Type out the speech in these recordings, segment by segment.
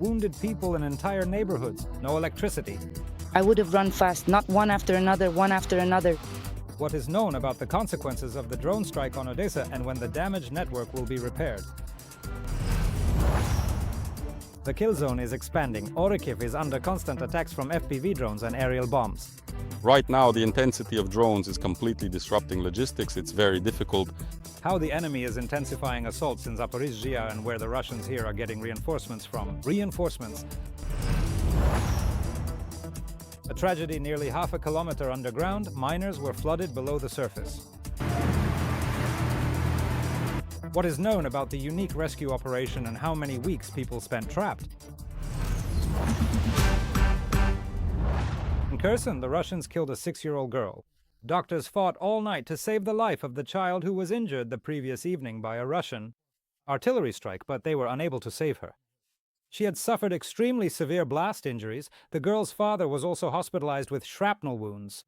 wounded people in entire neighborhoods, no electricity. I would have run fast, not one after another, one after another. What is known about the consequences of the drone strike on Odesa and when the damaged network will be repaired? The kill zone is expanding. Orikhiv is under constant attacks from FPV drones and aerial bombs. Right now, the intensity of drones is completely disrupting logistics. It's very difficult. How the enemy is intensifying assaults in Zaporizhzhia and where the Russians here are getting reinforcements from. Reinforcements. A tragedy nearly half a kilometer underground. Miners were flooded below the surface. What is known about the unique rescue operation and how many weeks people spent trapped? In Kherson, the Russians killed a 6-year-old girl. Doctors fought all night to save the life of the child who was injured the previous evening by a Russian artillery strike, but they were unable to save her. She had suffered extremely severe blast injuries. The girl's father was also hospitalized with shrapnel wounds.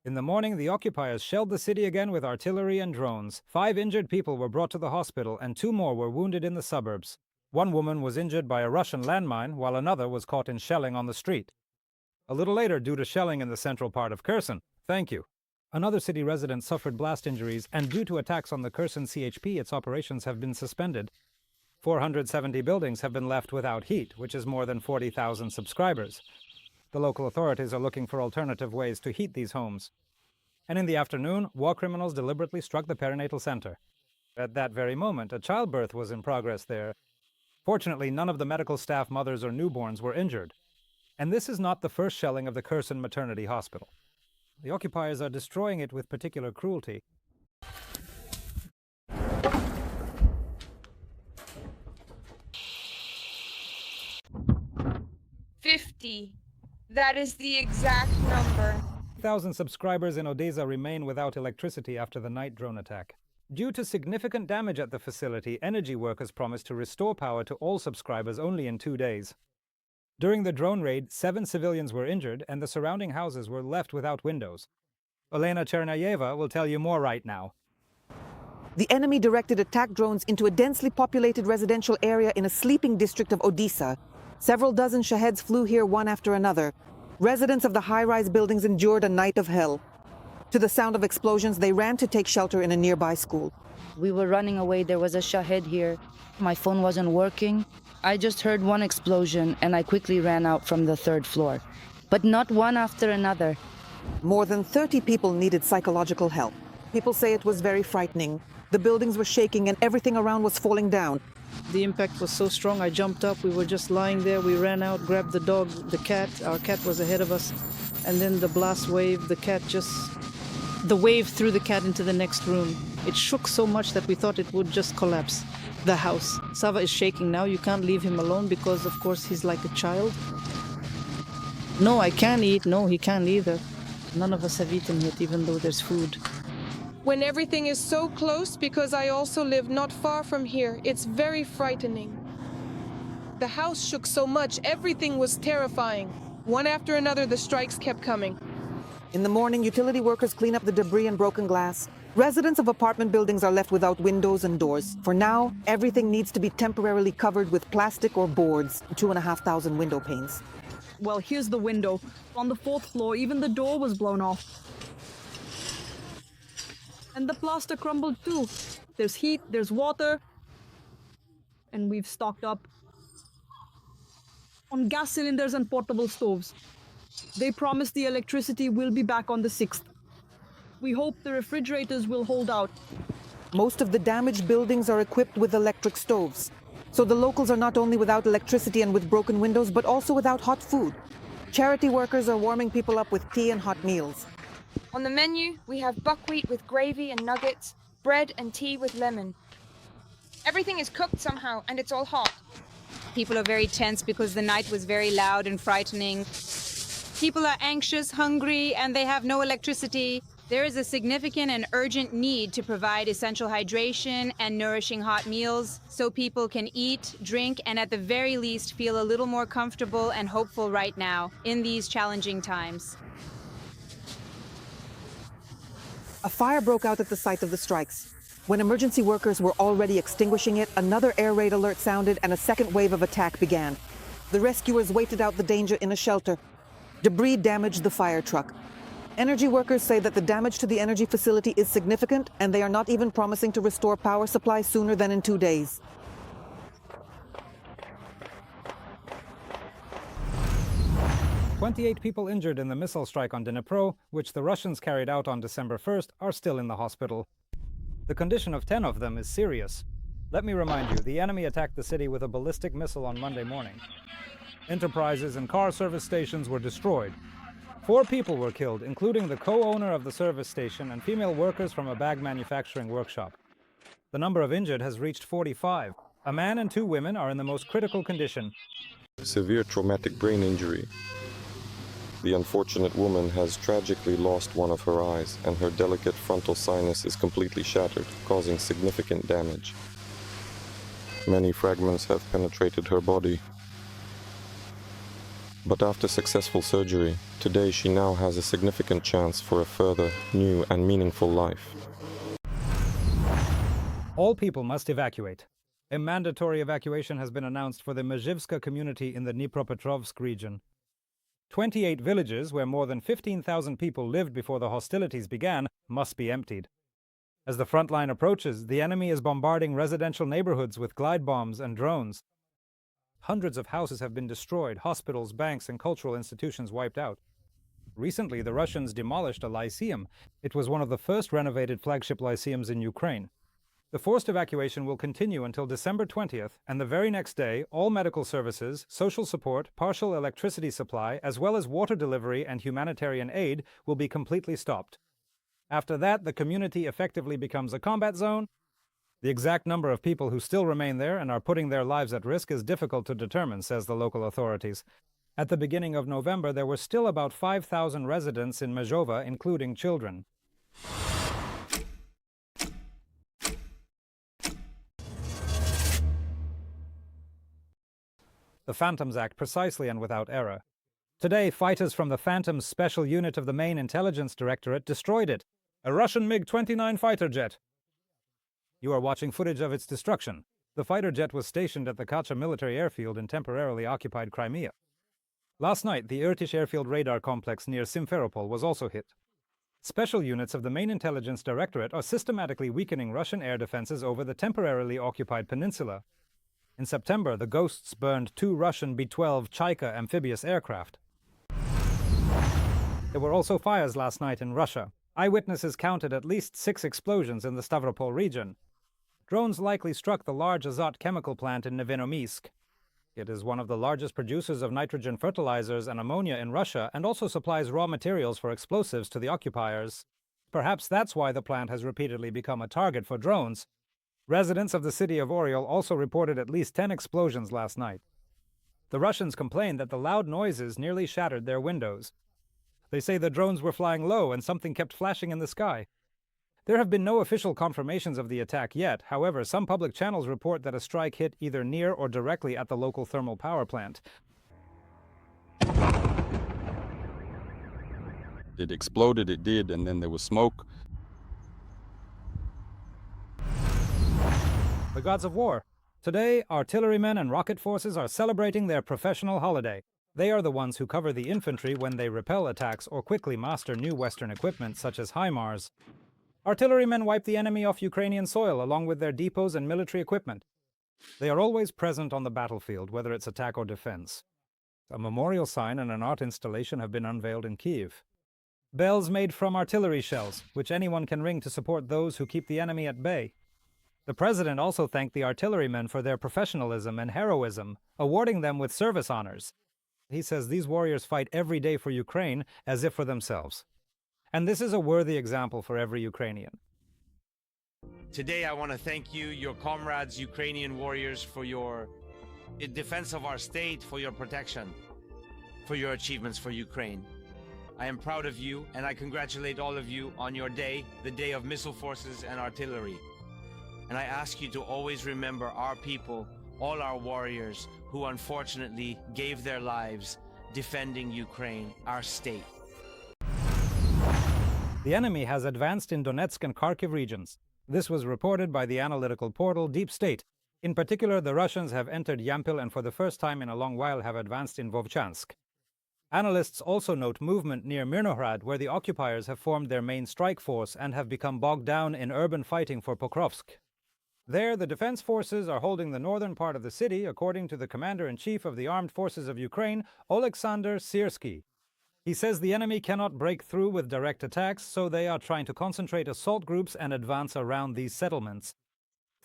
In the morning, the occupiers shelled the city again with artillery and drones. 5 injured people were brought to the hospital and 2 more were wounded in the suburbs. One woman was injured by a Russian landmine, while another was caught in shelling on the street. A little later, due to shelling in the central part of Kherson. Thank you. Another city resident suffered blast injuries, and due to attacks on the Kherson CHP, its operations have been suspended. 470 buildings have been left without heat, which is more than 40,000 subscribers. The local authorities are looking for alternative ways to heat these homes. And in the afternoon, war criminals deliberately struck the perinatal center. At that very moment, a childbirth was in progress there. Fortunately, none of the medical staff, mothers, or newborns were injured. And this is not the first shelling of the Kherson maternity hospital. The occupiers are destroying it with particular cruelty. 50. That is the exact number. 1,000 subscribers in Odesa remain without electricity after the night drone attack. Due to significant damage at the facility, energy workers promised to restore power to all subscribers only in 2 days. During the drone raid, 7 civilians were injured and the surrounding houses were left without windows. Olena Chernayeva will tell you more right now. The enemy directed attack drones into a densely populated residential area in a sleeping district of Odesa. Several dozen Shaheds flew here one after another. Residents of the high-rise buildings endured a night of hell. To the sound of explosions, they ran to take shelter in a nearby school. We were running away. There was a Shahed here. My phone wasn't working. I just heard one explosion and I quickly ran out from the 3rd floor. But not one after another. More than 30 people needed psychological help. People say it was very frightening. The buildings were shaking and everything around was falling down. The impact was so strong, I jumped up. We were just lying there. We ran out, grabbed the dog, the cat. Our cat was ahead of us. And then the blast wave, the wave threw the cat into the next room. It shook so much that we thought it would just collapse. The house. Sava is shaking now. You can't leave him alone because, of course, he's like a child. No, I can't eat. No, he can't either. None of us have eaten yet, even though there's food. When everything is so close, because I also live not far from here, it's very frightening. The house shook so much, everything was terrifying. One after another, the strikes kept coming. In the morning, utility workers clean up the debris and broken glass. Residents of apartment buildings are left without windows and doors. For now, everything needs to be temporarily covered with plastic or boards, 2,500 window panes. Well, here's the window. On the 4th floor, even the door was blown off. And the plaster crumbled too. There's heat, there's water. And we've stocked up on gas cylinders and portable stoves. They promise the electricity will be back on the 6th. We hope the refrigerators will hold out. Most of the damaged buildings are equipped with electric stoves. So the locals are not only without electricity and with broken windows, but also without hot food. Charity workers are warming people up with tea and hot meals. On the menu, we have buckwheat with gravy and nuggets, bread and tea with lemon. Everything is cooked somehow, and it's all hot. People are very tense because the night was very loud and frightening. People are anxious, hungry, and they have no electricity. There is a significant and urgent need to provide essential hydration and nourishing hot meals so people can eat, drink, and at the very least feel a little more comfortable and hopeful right now in these challenging times. A fire broke out at the site of the strikes. When emergency workers were already extinguishing it, another air raid alert sounded and a second wave of attack began. The rescuers waited out the danger in a shelter. Debris damaged the fire truck. Energy workers say that the damage to the energy facility is significant, and they are not even promising to restore power supply sooner than in 2 days. "28 people injured in the missile strike on Dnipro, which the Russians carried out on December 1st, are still in the hospital. The condition of 10 of them is serious. Let me remind you, the enemy attacked the city with a ballistic missile on Monday morning. Enterprises and car service stations were destroyed. 4 people were killed, including the co-owner of the service station and female workers from a bag manufacturing workshop. The number of injured has reached 45. A man and 2 women are in the most critical condition. Severe traumatic brain injury. The unfortunate woman has tragically lost one of her eyes, and her delicate frontal sinus is completely shattered, causing significant damage. Many fragments have penetrated her body. But after successful surgery, today she now has a significant chance for a further, new and meaningful life. All people must evacuate. A mandatory evacuation has been announced for the Mezhivska community in the Dnipropetrovsk region. 28 villages, where more than 15,000 people lived before the hostilities began, must be emptied. As the front line approaches, the enemy is bombarding residential neighborhoods with glide bombs and drones. Hundreds of houses have been destroyed, hospitals, banks, and cultural institutions wiped out. Recently, the Russians demolished a lyceum. It was one of the first renovated flagship lyceums in Ukraine. The forced evacuation will continue until December 20th, and the very next day, all medical services, social support, partial electricity supply, as well as water delivery and humanitarian aid will be completely stopped. After that, the community effectively becomes a combat zone. The exact number of people who still remain there and are putting their lives at risk is difficult to determine, says the local authorities. At the beginning of November, there were still about 5,000 residents in Mezhova, including children. The Phantoms act precisely and without error. Today, fighters from the Phantoms special unit of the main intelligence directorate destroyed it, a Russian MiG-29 fighter jet. You are watching footage of its destruction. The fighter jet was stationed at the Kacha military airfield in temporarily occupied Crimea. Last night, the Irtish airfield radar complex near Stavropol was also hit. Special units of the main intelligence directorate are systematically weakening Russian air defenses over the temporarily occupied peninsula. In September, the Ghosts burned 2 Russian B-12 Chaika amphibious aircraft. There were also fires last night in Russia. Eyewitnesses counted at least 6 explosions in the Stavropol region. Drones likely struck the large Azot chemical plant in Nevenomysk. It is one of the largest producers of nitrogen fertilizers and ammonia in Russia, and also supplies raw materials for explosives to the occupiers. Perhaps that's why the plant has repeatedly become a target for drones. Residents of the city of Orikhiv also reported at least 10 explosions last night. The Russians complained that the loud noises nearly shattered their windows. They say the drones were flying low and something kept flashing in the sky. There have been no official confirmations of the attack yet. However, some public channels report that a strike hit either near or directly at the local thermal power plant. It exploded, it did, and then there was smoke. The gods of war. Today, artillerymen and rocket forces are celebrating their professional holiday. They are the ones who cover the infantry when they repel attacks or quickly master new Western equipment such as HIMARS. Artillerymen wipe the enemy off Ukrainian soil along with their depots and military equipment. They are always present on the battlefield, whether it's attack or defense. A memorial sign and an art installation have been unveiled in Kyiv. Bells made from artillery shells, which anyone can ring to support those who keep the enemy at bay. The president also thanked the artillerymen for their professionalism and heroism, awarding them with service honors. He says these warriors fight every day for Ukraine as if for themselves. And this is a worthy example for every Ukrainian. Today I want to thank you, your comrades, Ukrainian warriors, for your defense of our state, for your protection, for your achievements for Ukraine. I am proud of you, and I congratulate all of you on your day, the day of missile forces and artillery. And I ask you to always remember our people, all our warriors, who unfortunately gave their lives defending Ukraine, our state. The enemy has advanced in Donetsk and Kharkiv regions. This was reported by the analytical portal Deep State. In particular, the Russians have entered Yampil and for the first time in a long while have advanced in Vovchansk. Analysts also note movement near Mirnohrad, where the occupiers have formed their main strike force and have become bogged down in urban fighting for Pokrovsk. There, the defense forces are holding the northern part of the city, according to the commander-in-chief of the Armed Forces of Ukraine, Oleksandr Syrsky. He says the enemy cannot break through with direct attacks, so they are trying to concentrate assault groups and advance around these settlements.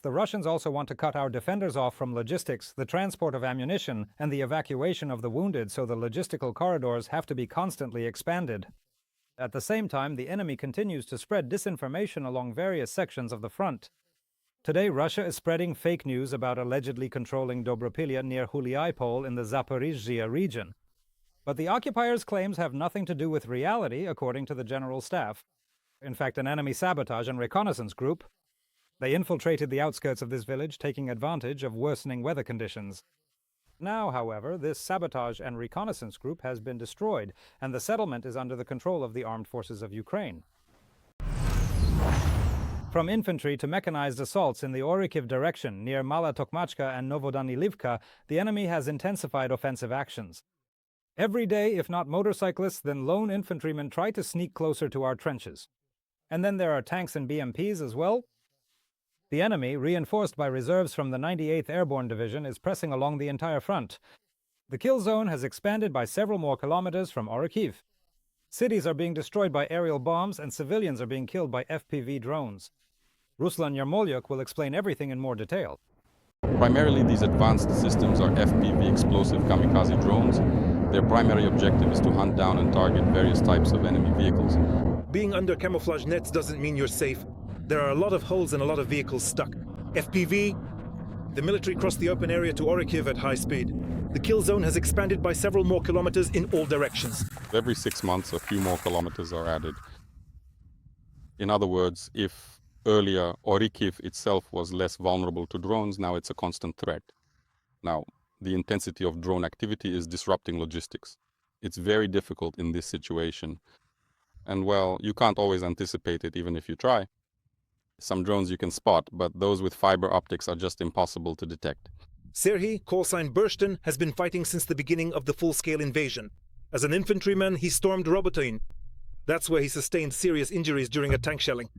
The Russians also want to cut our defenders off from logistics, the transport of ammunition, and the evacuation of the wounded, so the logistical corridors have to be constantly expanded. At the same time, the enemy continues to spread disinformation along various sections of the front. Today, Russia is spreading fake news about allegedly controlling Dobropillia near Huliaipole in the Zaporizhzhia region. But the occupiers' claims have nothing to do with reality, according to the General Staff. In fact, an enemy sabotage and reconnaissance group. They infiltrated the outskirts of this village, taking advantage of worsening weather conditions. Now, however, this sabotage and reconnaissance group has been destroyed, and the settlement is under the control of the armed forces of Ukraine. From infantry to mechanized assaults in the Orikhiv direction near Mala Tokmachka and Novodanilivka, the enemy has intensified offensive actions. Every day, if not motorcyclists, then lone infantrymen try to sneak closer to our trenches. And then there are tanks and BMPs as well. The enemy, reinforced by reserves from the 98th Airborne Division, is pressing along the entire front. The kill zone has expanded by several more kilometers from Orikhiv. Cities are being destroyed by aerial bombs and civilians are being killed by FPV drones. Ruslan Yarmoliuk will explain everything in more detail. Primarily, these advanced systems are FPV explosive kamikaze drones. Their primary objective is to hunt down and target various types of enemy vehicles. Being under camouflage nets doesn't mean you're safe. There are a lot of holes and a lot of vehicles stuck. FPV, the military crossed the open area to Orikhiv at high speed. The kill zone has expanded by several more kilometers in all directions. Every 6 months, a few more kilometers are added. In other words, if earlier Orikhiv itself was less vulnerable to drones, now it's a constant threat. Now, the intensity of drone activity is disrupting logistics. It's very difficult in this situation. And well, you can't always anticipate it even if you try. Some drones you can spot, but those with fiber optics are just impossible to detect. Serhiy, callsign Burstin, has been fighting since the beginning of the full-scale invasion. As an infantryman, he stormed Robotyne. That's where he sustained serious injuries during a tank shelling.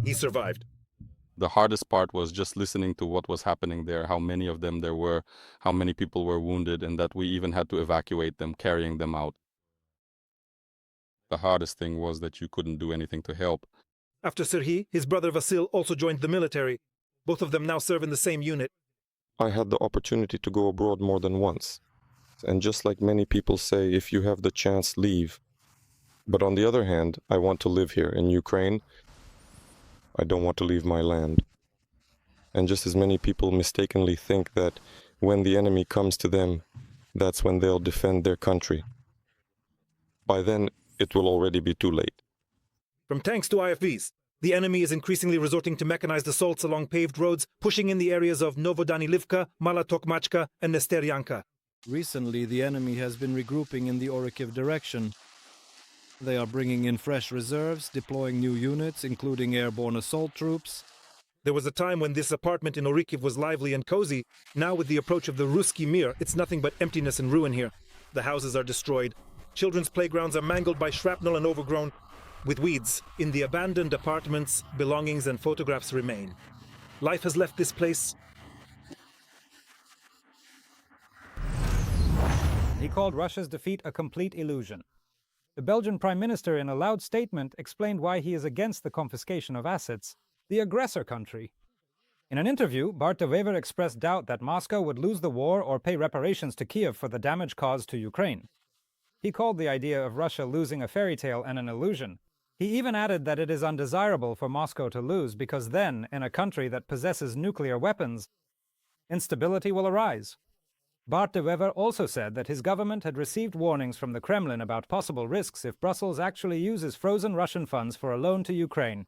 He survived. The hardest part was just listening to what was happening there, how many of them there were, how many people were wounded, and that we even had to evacuate them, carrying them out. The hardest thing was that you couldn't do anything to help. After Serhiy, his brother Vasil also joined the military. Both of them now serve in the same unit. I had the opportunity to go abroad more than once. And just like many people say, if you have the chance, leave. But on the other hand, I want to live here in Ukraine. I don't want to leave my land. And just as many people mistakenly think that when the enemy comes to them, that's when they'll defend their country. By then, it will already be too late. From tanks to IFVs, the enemy is increasingly resorting to mechanized assaults along paved roads, pushing in the areas of Novodanilivka, Mala Tokmachka, and Nesteryanka. Recently, the enemy has been regrouping in the Orikhiv direction. They are bringing in fresh reserves, deploying new units, including airborne assault troops. There was a time when this apartment in Orikhiv was lively and cozy. Now, with the approach of the Ruski Mir, it's nothing but emptiness and ruin here. The houses are destroyed. Children's playgrounds are mangled by shrapnel and overgrown with weeds. In the abandoned apartments, belongings and photographs remain. Life has left this place. He called Russia's defeat a complete illusion. The Belgian Prime Minister, in a loud statement, explained why he is against the confiscation of assets, the aggressor country. In an interview, Bart de Wever expressed doubt that Moscow would lose the war or pay reparations to Kyiv for the damage caused to Ukraine. He called the idea of Russia losing a fairy tale and an illusion. He even added that it is undesirable for Moscow to lose because then, in a country that possesses nuclear weapons, instability will arise. Bart de Wever also said that his government had received warnings from the Kremlin about possible risks if Brussels actually uses frozen Russian funds for a loan to Ukraine.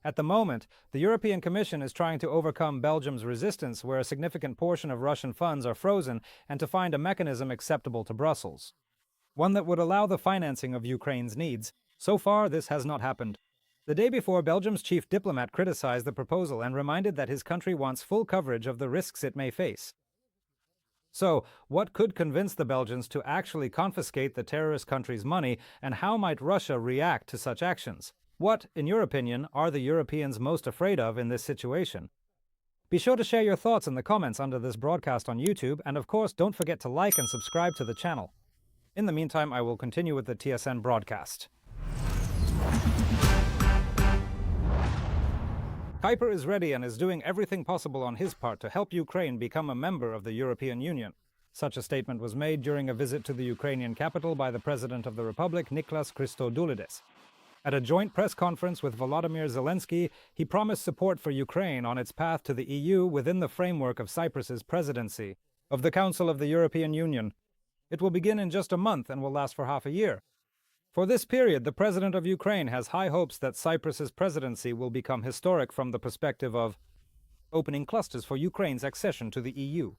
At the moment, the European Commission is trying to overcome Belgium's resistance where a significant portion of Russian funds are frozen and to find a mechanism acceptable to Brussels. One that would allow the financing of Ukraine's needs. So far, this has not happened. The day before, Belgium's chief diplomat criticized the proposal and reminded that his country wants full coverage of the risks it may face. So, what could convince the Belgians to actually confiscate the terrorist country's money, and how might Russia react to such actions? What, in your opinion, are the Europeans most afraid of in this situation? Be sure to share your thoughts in the comments under this broadcast on YouTube, and of course, don't forget to like and subscribe to the channel. In the meantime, I will continue with the TSN broadcast. Kuiper is ready and is doing everything possible on his part to help Ukraine become a member of the European Union. Such a statement was made during a visit to the Ukrainian capital by the President of the Republic, Niklas Christodoulides. At a joint press conference with Volodymyr Zelensky, he promised support for Ukraine on its path to the EU within the framework of Cyprus's presidency of the Council of the European Union. It will begin in just a month and will last for half a year. For this period, the President of Ukraine has high hopes that Cyprus's presidency will become historic from the perspective of opening clusters for Ukraine's accession to the EU.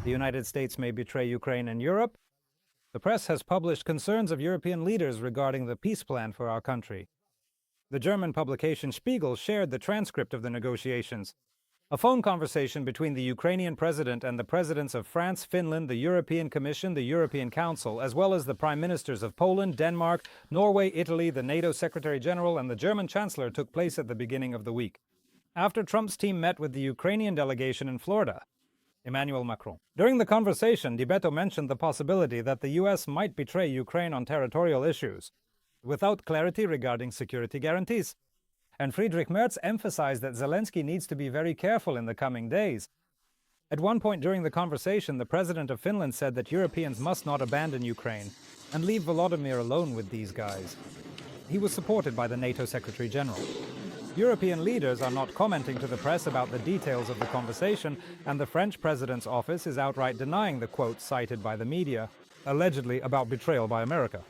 The United States may betray Ukraine and Europe. The press has published concerns of European leaders regarding the peace plan for our country. The German publication Spiegel shared the transcript of the negotiations. A phone conversation between the Ukrainian president and the presidents of France, Finland, the European Commission, the European Council, as well as the prime ministers of Poland, Denmark, Norway, Italy, the NATO Secretary General, and the German Chancellor took place at the beginning of the week, after Trump's team met with the Ukrainian delegation in Florida, Emmanuel Macron. During the conversation, Di Betto mentioned the possibility that the U.S. might betray Ukraine on territorial issues, without clarity regarding security guarantees. And Friedrich Merz emphasized that Zelensky needs to be very careful in the coming days. At one point during the conversation, the president of Finland said that Europeans must not abandon Ukraine and leave Volodymyr alone with these guys. He was supported by the NATO Secretary General. European leaders are not commenting to the press about the details of the conversation, and the French president's office is outright denying the quotes cited by the media, allegedly about betrayal by America.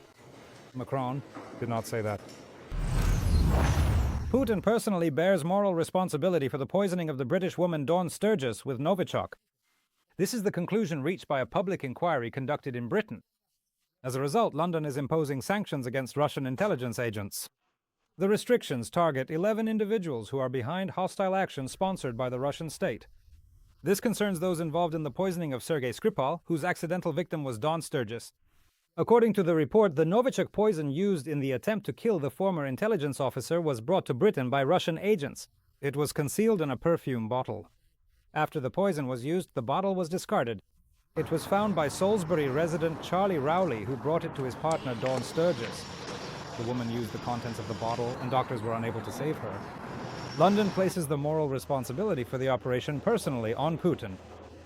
Macron did not say that. Putin personally bears moral responsibility for the poisoning of the British woman Dawn Sturgis with Novichok. This is the conclusion reached by a public inquiry conducted in Britain. As a result, London is imposing sanctions against Russian intelligence agents. The restrictions target 11 individuals who are behind hostile actions sponsored by the Russian state. This concerns those involved in the poisoning of Sergei Skripal, whose accidental victim was Dawn Sturgis. According to the report, the Novichok poison used in the attempt to kill the former intelligence officer was brought to Britain by Russian agents. It was concealed in a perfume bottle. After the poison was used, the bottle was discarded. It was found by Salisbury resident Charlie Rowley, who brought it to his partner Dawn Sturgis. The woman used the contents of the bottle, and doctors were unable to save her. London places the moral responsibility for the operation personally on Putin.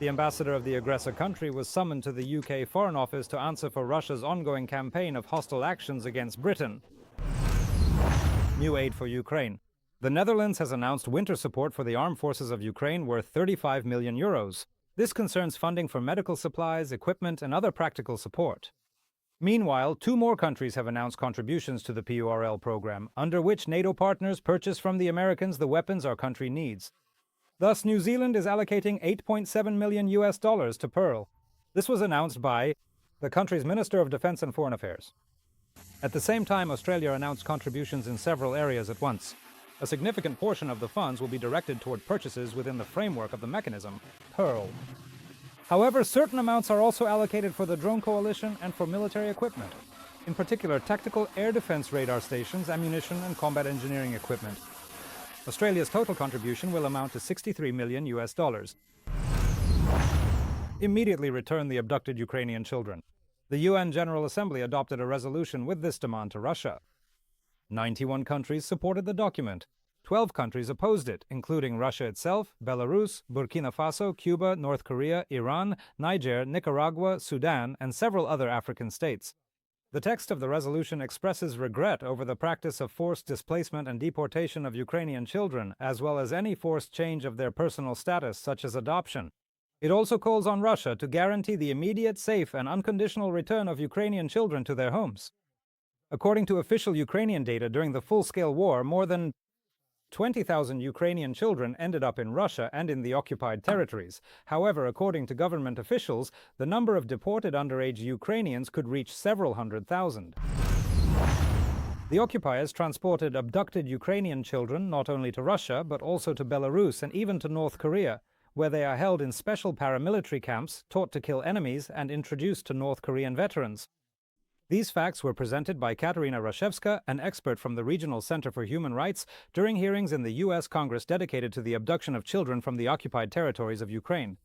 The ambassador of the aggressor country was summoned to the UK Foreign Office to answer for Russia's ongoing campaign of hostile actions against Britain. New aid for Ukraine. The Netherlands has announced winter support for the armed forces of Ukraine worth 35 million euros. This concerns funding for medical supplies, equipment, and other practical support. Meanwhile, 2 more countries have announced contributions to the PURL program, under which NATO partners purchase from the Americans the weapons our country needs. Thus, New Zealand is allocating $8.7 million to PURL. This was announced by the country's Minister of Defense and Foreign Affairs. At the same time, Australia announced contributions in several areas at once. A significant portion of the funds will be directed toward purchases within the framework of the mechanism, PURL. However, certain amounts are also allocated for the drone coalition and for military equipment. In particular, tactical air defense radar stations, ammunition, and combat engineering equipment. Australia's total contribution will amount to $63 million. Immediately return the abducted Ukrainian children. The UN General Assembly adopted a resolution with this demand to Russia. 91 countries supported the document. 12 countries opposed it, including Russia itself, Belarus, Burkina Faso, Cuba, North Korea, Iran, Niger, Nicaragua, Sudan, and several other African states. The text of the resolution expresses regret over the practice of forced displacement and deportation of Ukrainian children, as well as any forced change of their personal status, such as adoption. It also calls on Russia to guarantee the immediate, safe, and unconditional return of Ukrainian children to their homes. According to official Ukrainian data, during the full-scale war, more than 20,000 Ukrainian children ended up in Russia and in the occupied territories. However, according to government officials, the number of deported underage Ukrainians could reach several hundred thousand. The occupiers transported abducted Ukrainian children not only to Russia, but also to Belarus and even to North Korea, where they are held in special paramilitary camps, taught to kill enemies, and introduced to North Korean veterans. These facts were presented by Katerina Rashevska, an expert from the Regional Center for Human Rights, during hearings in the U.S. Congress dedicated to the abduction of children from the occupied territories of Ukraine.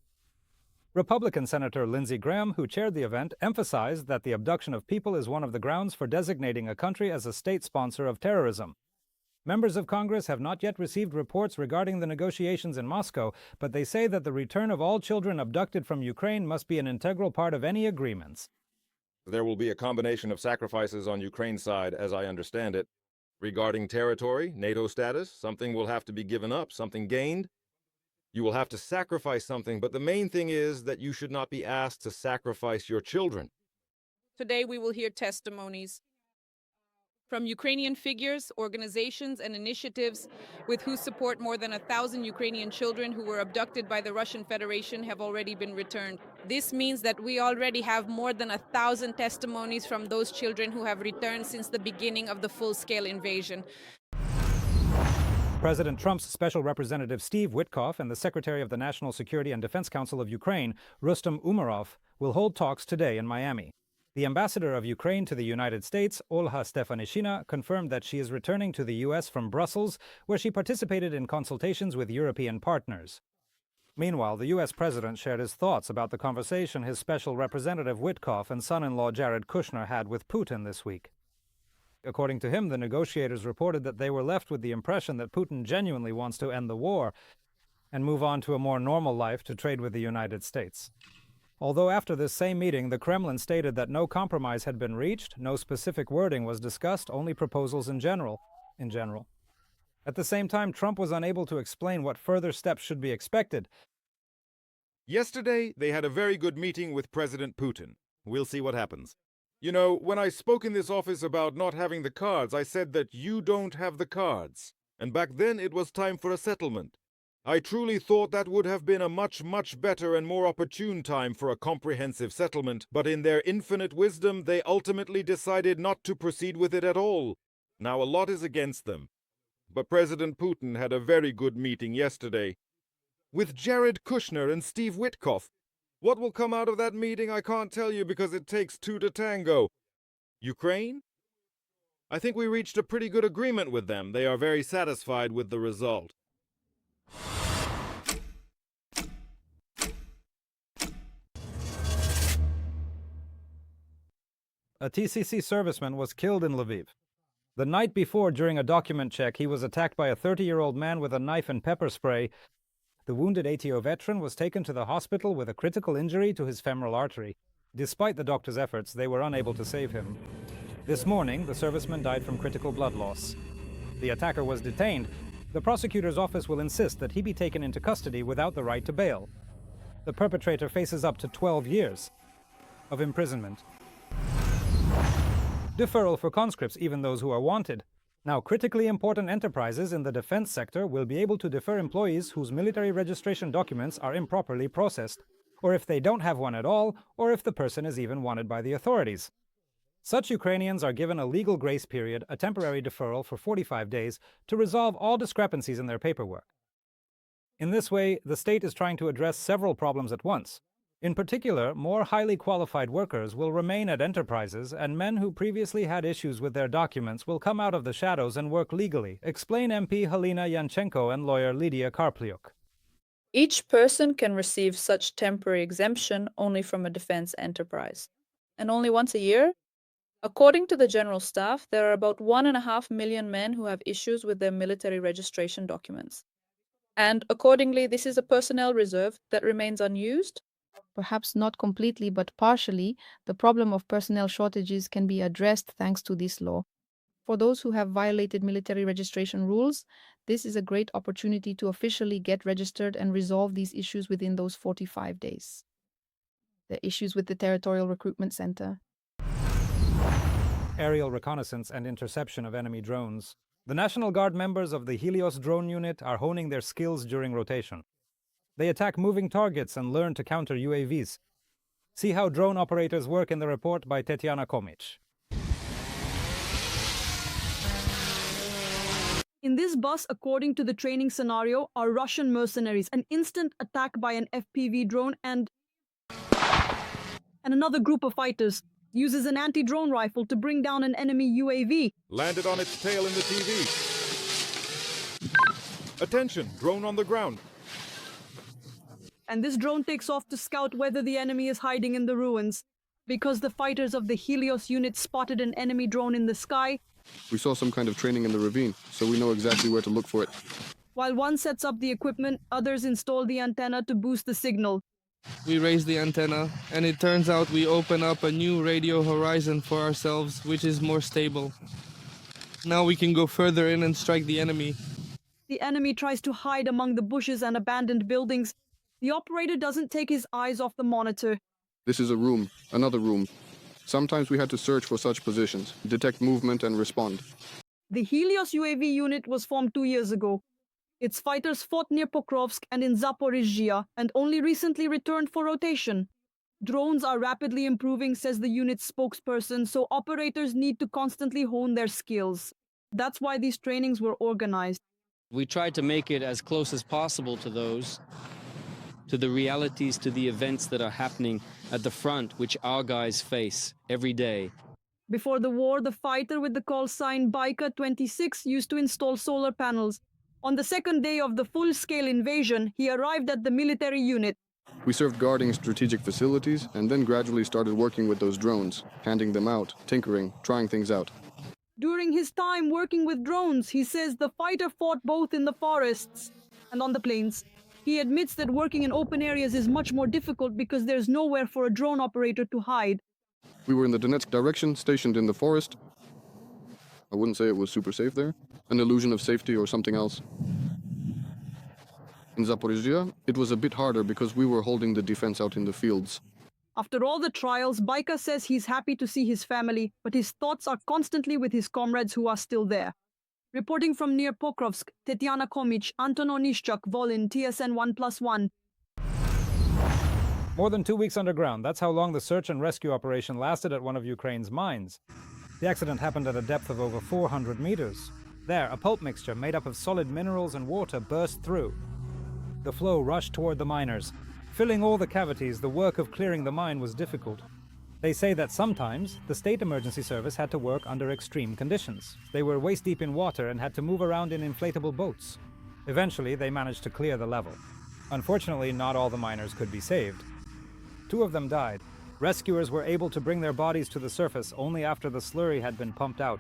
Republican Senator Lindsey Graham, who chaired the event, emphasized that the abduction of people is one of the grounds for designating a country as a state sponsor of terrorism. Members of Congress have not yet received reports regarding the negotiations in Moscow, but they say that the return of all children abducted from Ukraine must be an integral part of any agreements. There will be a combination of sacrifices on Ukraine's side, as I understand it. Regarding territory, NATO status, something will have to be given up, something gained. You will have to sacrifice something, but the main thing is that you should not be asked to sacrifice your children. Today we will hear testimonies from Ukrainian figures, organizations, and initiatives with whose support more than 1,000 Ukrainian children who were abducted by the Russian Federation have already been returned. This means that we already have more than 1,000 testimonies from those children who have returned since the beginning of the full-scale invasion. President Trump's Special Representative Steve Witkoff and the Secretary of the National Security and Defense Council of Ukraine, Rustem Umerov, will hold talks today in Miami. The ambassador of Ukraine to the United States, Olha Stefanishina, confirmed that she is returning to the U.S. from Brussels, where she participated in consultations with European partners. Meanwhile, the U.S. president shared his thoughts about the conversation his Special Representative Witkoff and son-in-law Jared Kushner had with Putin this week. According to him, the negotiators reported that they were left with the impression that Putin genuinely wants to end the war and move on to a more normal life to trade with the United States. Although after this same meeting, the Kremlin stated that no compromise had been reached, no specific wording was discussed, only proposals in general. At the same time, Trump was unable to explain what further steps should be expected. Yesterday, they had a very good meeting with President Putin. We'll see what happens. You know, when I spoke in this office about not having the cards, I said that you don't have the cards. And back then it was time for a settlement. I truly thought that would have been a much better and more opportune time for a comprehensive settlement, but in their infinite wisdom, they ultimately decided not to proceed with it at all. Now a lot is against them. But President Putin had a very good meeting yesterday with Jared Kushner and Steve Witkoff. What will come out of that meeting, I can't tell you because it takes two to tango. Ukraine? I think we reached a pretty good agreement with them. They are very satisfied with the result. A TCC serviceman was killed in Lviv. The night before, during a document check, he was attacked by a 30-year-old man with a knife and pepper spray. The wounded ATO veteran was taken to the hospital with a critical injury to his femoral artery. Despite the doctor's efforts, they were unable to save him. This morning, the serviceman died from critical blood loss. The attacker was detained. The prosecutor's office will insist that he be taken into custody without the right to bail. The perpetrator faces up to 12 years of imprisonment. Deferral for conscripts, even those who are wanted. Now, critically important enterprises in the defense sector will be able to defer employees whose military registration documents are improperly processed, or if they don't have one at all, or if the person is even wanted by the authorities. Such Ukrainians are given a legal grace period, a temporary deferral for 45 days, to resolve all discrepancies in their paperwork. In this way, the state is trying to address several problems at once. In particular, more highly qualified workers will remain at enterprises, and men who previously had issues with their documents will come out of the shadows and work legally, explain MP Halina Yanchenko and lawyer Lydia Karpliuk. Each person can receive such temporary exemption only from a defense enterprise, and only once a year. According to the General Staff, there are about 1.5 million men who have issues with their military registration documents. And accordingly, this is a personnel reserve that remains unused. Perhaps not completely, but partially, the problem of personnel shortages can be addressed thanks to this law. For those who have violated military registration rules, this is a great opportunity to officially get registered and resolve these issues within those 45 days. The issues with the Territorial Recruitment Center. Aerial reconnaissance and interception of enemy drones. The National Guard members of the Helios drone unit are honing their skills during rotation. They attack moving targets and learn to counter UAVs. See how drone operators work in the report by Tetiana Komic. In this bus, according to the training scenario, are Russian mercenaries, an instant attack by an FPV drone, and another group of fighters uses an anti-drone rifle to bring down an enemy UAV. Landed on its tail in the TV. Attention, drone on the ground. And this drone takes off to scout whether the enemy is hiding in the ruins. Because the fighters of the Helios unit spotted an enemy drone in the sky, we saw some kind of training in the ravine, so we know exactly where to look for it. While one sets up the equipment, others install the antenna to boost the signal. We raise the antenna, and it turns out we open up a new radio horizon for ourselves, which is more stable. Now we can go further in and strike the enemy. The enemy tries to hide among the bushes and abandoned buildings. The operator doesn't take his eyes off the monitor. This is a room, another room. Sometimes we had to search for such positions, detect movement and respond. The Helios UAV unit was formed 2 years ago. Its fighters fought near Pokrovsk and in Zaporizhzhia and only recently returned for rotation. Drones are rapidly improving, says the unit's spokesperson, so operators need to constantly hone their skills. That's why these trainings were organized. We tried to make it as close as possible to the realities, to the events that are happening at the front, which our guys face every day. Before the war, the fighter with the call sign Baika 26 used to install solar panels. On the second day of the full-scale invasion, he arrived at the military unit. We served guarding strategic facilities and then gradually started working with those drones, handing them out, tinkering, trying things out. During his time working with drones, he says the fighter fought both in the forests and on the plains. He admits that working in open areas is much more difficult because there's nowhere for a drone operator to hide. We were in the Donetsk direction, stationed in the forest. I wouldn't say it was super safe there. An illusion of safety or something else. In Zaporizhzhia, it was a bit harder because we were holding the defense out in the fields. After all the trials, Baika says he's happy to see his family, but his thoughts are constantly with his comrades who are still there. Reporting from near Pokrovsk, Tetiana Komich, Anton Onishchuk, Volin, TSN 1+1. More than 2 weeks underground, that's how long the search and rescue operation lasted at one of Ukraine's mines. The accident happened at a depth of over 400 meters. There, a pulp mixture made up of solid minerals and water burst through. The flow rushed toward the miners. Filling all the cavities, the work of clearing the mine was difficult. They say that sometimes the state emergency service had to work under extreme conditions. They were waist-deep in water and had to move around in inflatable boats. Eventually, they managed to clear the level. Unfortunately, not all the miners could be saved. 2 of them died. Rescuers were able to bring their bodies to the surface only after the slurry had been pumped out.